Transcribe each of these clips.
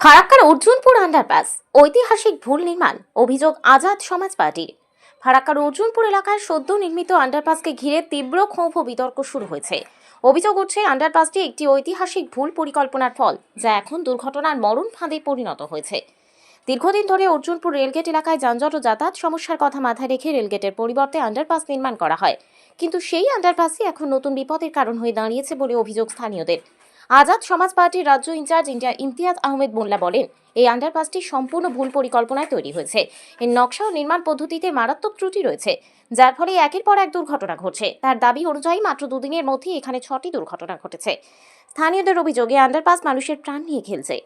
ফারাক্কার Arjunpur underpass ঐতিহাসিক ভুল নির্মাণ, অভিযোগ আজাদ সমাজ পার্টির। ফারাক্কার অর্জুনপুর এলাকায় সদ্য নির্মিত আন্ডারপাসকে ঘিরে তীব্র ক্ষোভ ও বিতর্ক শুরু হয়েছে। অভিযোগ উঠছে আন্ডারপাসটি একটি ঐতিহাসিক ভুল পরিকল্পনার ফল, যা এখন দুর্ঘটনার মরণ ফাঁদে পরিণত হয়েছে। দীর্ঘদিন ধরে অর্জুনপুর রেলগেট এলাকায় যানজট ও যাতায়াত সমস্যার কথা মাথায় রেখে রেলগেটের পরিবর্তে আন্ডারপাস নির্মাণ করা হয়, কিন্তু সেই আন্ডারপাসই এখন নতুন বিপদের কারণ হয়ে দাঁড়িয়েছে বলে অভিযোগ স্থানীয়দের। আজাদ সমাজ পার্টির রাজ্য ইনচার্জ ইমতিয়াজ আহমেদ মোল্লা বলেন, এই আন্ডারপাসটি সম্পূর্ণ ভুল পরিকল্পনায় তৈরি হয়েছে। এর নকশা ও নির্মাণ পদ্ধতিতে মারাত্মক ত্রুটি রয়েছে, যার ফলে একের পর এক দুর্ঘটনা ঘটছে। তার দাবি অনুযায়ী মাত্র দুদিনের মধ্যে এখানে 6টি দুর্ঘটনা ঘটেছে। স্থানীয়দের অভিযোগে আন্ডারপাস মানুষের প্রাণ নিয়ে খেলছে।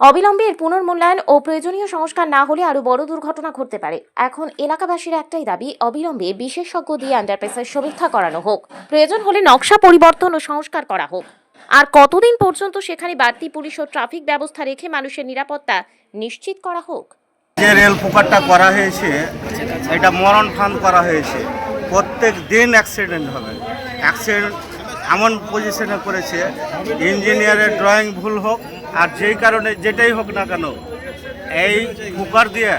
অবিলম্বে এর পুনর্মূল্যায়ন ও প্রয়োজনীয় সংস্কার না হলে আরো বড় দুর্ঘটনা ঘটতে পারে। এখন এলাকাবাসীর একটাই দাবি, অবিলম্বে বিশেষজ্ঞ দিয়ে আন্ডারপাসের সমীক্ষা করানো হোক, প্রয়োজন হলে নকশা পরিবর্তন ও সংস্কার করা হোক। আর কতদিন পর্যন্ত সেখানে বাড়তি পুলিশ ও ট্রাফিক ব্যবস্থা রেখে মানুষের নিরাপত্তা নিশ্চিত করা হোক। যে রেল প্রকারটা করা হয়েছে, এটা মরণ ফাঁদ করা হয়েছে। প্রত্যেক দিন অ্যাক্সিডেন্ট হবে। অ্যাক্সিডেন্ট এমন পজিশনে করেছে, ইঞ্জিনিয়ারের ড্রয়িং ভুল হোক আর যেই কারণে যেটাই হোক না কেন, এই কুকার দিয়ে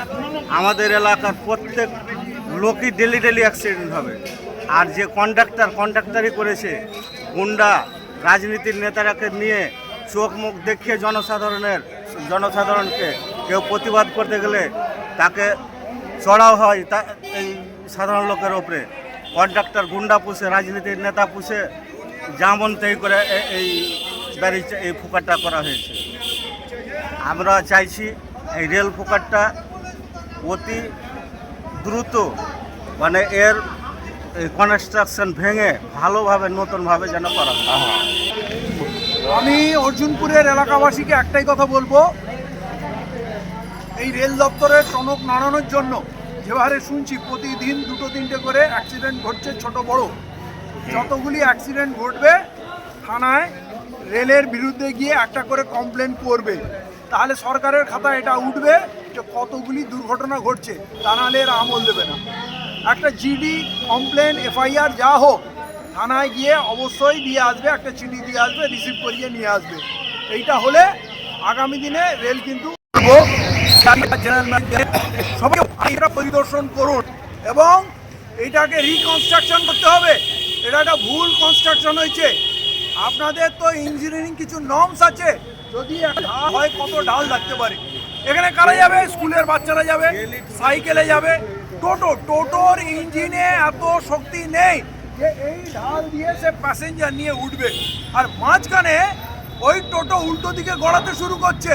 আমাদের এলাকার প্রত্যেক লোকই ডেলি অ্যাক্সিডেন্ট হবে। আর যে কন্ডাক্টারই করেছে, গুন্ডা রাজনীতির নেতারাকে নিয়ে চোখ মুখ দেখিয়ে জনসাধারণকে কেউ প্রতিবাদ করতে গেলে তাকে চড়াও হয় এই সাধারণ লোকের ওপরে। কন্ডাক্টার গুন্ডা পুষে, রাজনীতির নেতা পুষে যেমন তাই করে এই ফুকারটা করা হয়েছে। আমরা চাইছি এই রেল ফুকারটা অতি দ্রুত এর কনস্ট্রাকশন ভেঙে ভালোভাবে নতুনভাবে যেন করা হয়। আমি অর্জুনপুরের এলাকাবাসীকে একটাই কথা বলবো, এই রেল দপ্তরের টনক নাড়ানোর জন্য যেভাবে শুনছি প্রতিদিন 2-3টে করে অ্যাক্সিডেন্ট ঘটছে, ছোট বড় যতগুলি অ্যাক্সিডেন্ট ঘটবে থানায় রেলের বিরুদ্ধে গিয়ে একটা করে কমপ্লেন করবে, তাহলে সরকারের খাতায় এটা উঠবে যে কতগুলি দুর্ঘটনা ঘটছে, তা নাহলে এরা আমল দেবে না। একটা জিডি কমপ্লেন এফআইআর যা হোক থানায় গিয়ে অবশ্যই দিয়ে আসবে, একটা চিঠি দিয়ে আসবে, রিসিভ করিয়ে নিয়ে আসবে। এইটা হলে আগামী দিনে রেল কিন্তু সবাই পরিদর্শন করুন এবং এইটাকে রিকনস্ট্রাকশন করতে হবে। এটা একটা ভুল কনস্ট্রাকশন হয়েছে। আপনাদের তো ইঞ্জিনিয়ারিং কিছু নর্মস আছে, যদি ঢাল হয় কত ঢাল থাকতে পারে। এখানে কারা যাবে? স্কুলের বাচ্চারা যাবে, সাইকেলে যাবে। টোটোর ইঞ্জিনে এত শক্তি নেই যে এই ঢাল দিয়ে সে প্যাসেঞ্জার নিয়ে উঠবে। আর মাঝখানে ওই টোটো উল্টো দিকে গড়াতে শুরু করছে,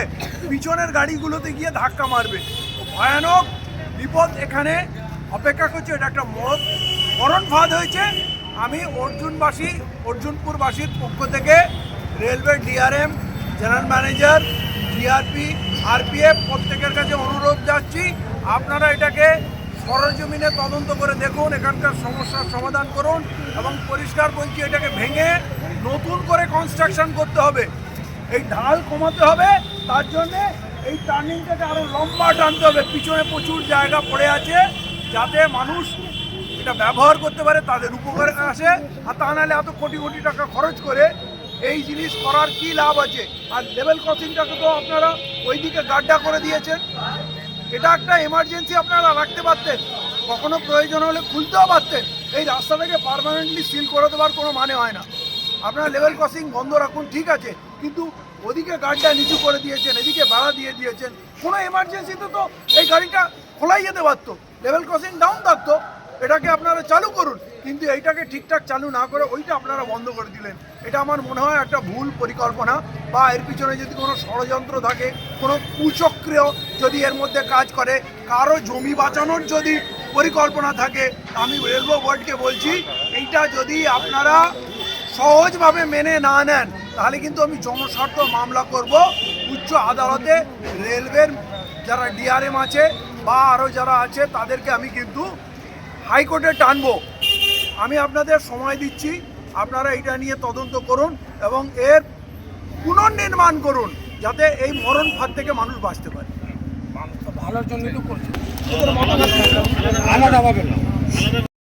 পিছনের গাড়িগুলোতে গিয়ে ধাক্কা মারবে। ভয়ানক বিপদ এখানে অপেক্ষা করছে। এটা একটা মরণ ফাঁদ হয়েছে। আমি অর্জুনপুরবাসীর পক্ষ থেকে railway DRM, general manager, GRP, RPF প্রত্যেকের কাছে অনুরোধ যাচ্ছি, আপনারা এটাকে সরজমিনে তদন্ত করে দেখুন, এখানকার সমস্যার সমাধান করুন এবং পরিষ্কার বলছি এটাকে ভেঙে নতুন করে কনস্ট্রাকশন করতে হবে। এই ঢাল কমাতে হবে, তার জন্যে এই টার্নিংটাকে আরও লম্বা টানতে হবে। পিছনে প্রচুর জায়গা পড়ে আছে, যাতে মানুষ এটা ব্যবহার করতে পারে, তাদের উপকারে আসে। আর তা নাহলে এত কোটি কোটি টাকা খরচ করে এই জিনিস করার কি লাভ আছে? আর লেভেল ক্রসিংটাকে তো আপনারা ওইদিকে গাড্ডা করে দিয়েছেন। এটা একটা এমার্জেন্সি আপনারা রাখতে পারতেন, কখনো প্রয়োজন হলে খুলতেও পারতেন। এই রাস্তাটাকে পার্মানেন্টলি সিল করে দেওয়ার কোনো মানে হয় না। আপনারা লেভেল ক্রসিং বন্ধ রাখুন, ঠিক আছে, কিন্তু ওদিকে গাড়িটা নিচু করে দিয়েছেন, এদিকে ভাড়া দিয়ে দিয়েছেন। কোনো এমার্জেন্সিতে তো এই গাড়িটা খোলাই যেতে পারতো, লেভেল ক্রসিং ডাউন থাকতো। এটাকে আপনারা চালু করুন, কিন্তু এইটাকে ঠিকঠাক চালু না করে ওইটা আপনারা বন্ধ করে দিলেন। এটা আমার মনে হয় একটা ভুল পরিকল্পনা, বা এর পিছনে যদি কোনো ষড়যন্ত্র থাকে, কোনো কুচক্র যদি এর মধ্যে কাজ করে, কারো জমি বাঁচানোর যদি পরিকল্পনা থাকে, আমি রেলওয়ে বোর্ডকে বলছি এইটা যদি আপনারা সহজভাবে মেনে না নেন, তাহলে কিন্তু আমি জনস্বার্থ মামলা করব উচ্চ আদালতে। রেলওয়ের যারা ডিআরএম আছে বা আরও যারা আছে তাদেরকে আমি কিন্তু হাইকোর্টে টানবো। আমি আপনাদের সময় দিচ্ছি, আপনারা এটা নিয়ে তদন্ত করুন এবং এর পুনর্নির্মাণ করুন, যাতে এই মরণ ফাঁদ থেকে মানুষ বাঁচতে পারে। ভালোর জন্যই তো করছে।